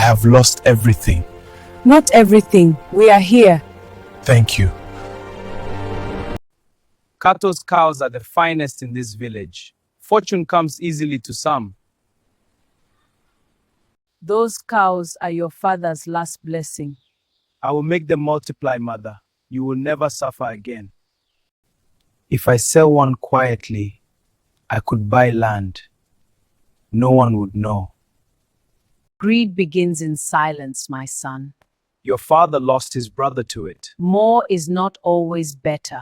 have lost everything. Not everything. We are here. Thank you. Kato's cows are the finest in this village. Fortune comes easily to some. Those cows are your father's last blessing. I will make them multiply, mother. You will never suffer again. If I sell one quietly, I could buy land. No one would know. Greed begins in silence, my son. Your father lost his brother to it. More is not always better.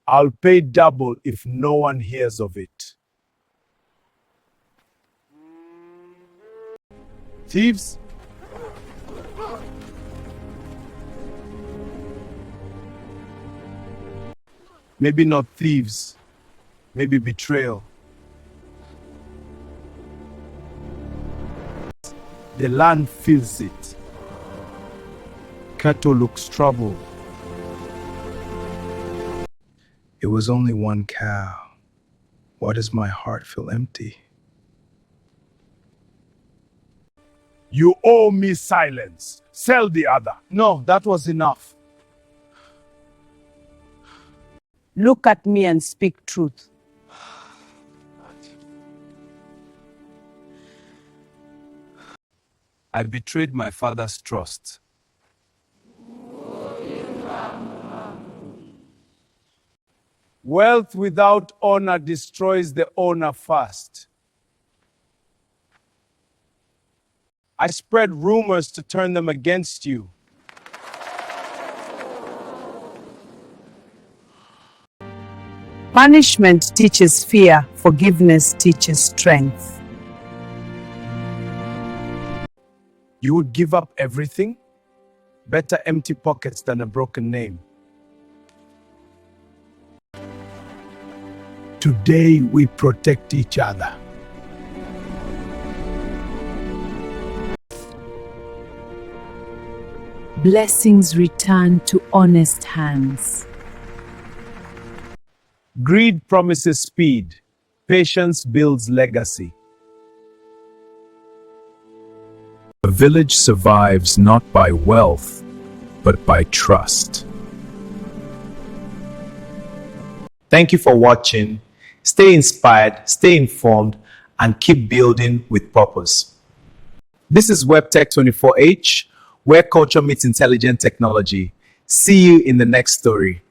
I'll pay double if no one hears of it. Thieves? Maybe not thieves. Maybe betrayal. The land feels it. Kato looks troubled. It was only one cow. Why does my heart feel empty? You owe me silence. Sell the other. No, that was enough. Look at me and speak truth. I betrayed my father's trust. Wealth without honor destroys the owner first. I spread rumors to turn them against you. Punishment teaches fear. Forgiveness teaches strength. You would give up everything? Better empty pockets than a broken name. Today we protect each other. Blessings return to honest hands. Greed promises speed. Patience builds legacy. A village survives not by wealth, but by trust. Thank you for watching. Stay inspired, stay informed, and keep building with purpose. This is WebTech 24H, where culture meets intelligent technology. See you in the next story.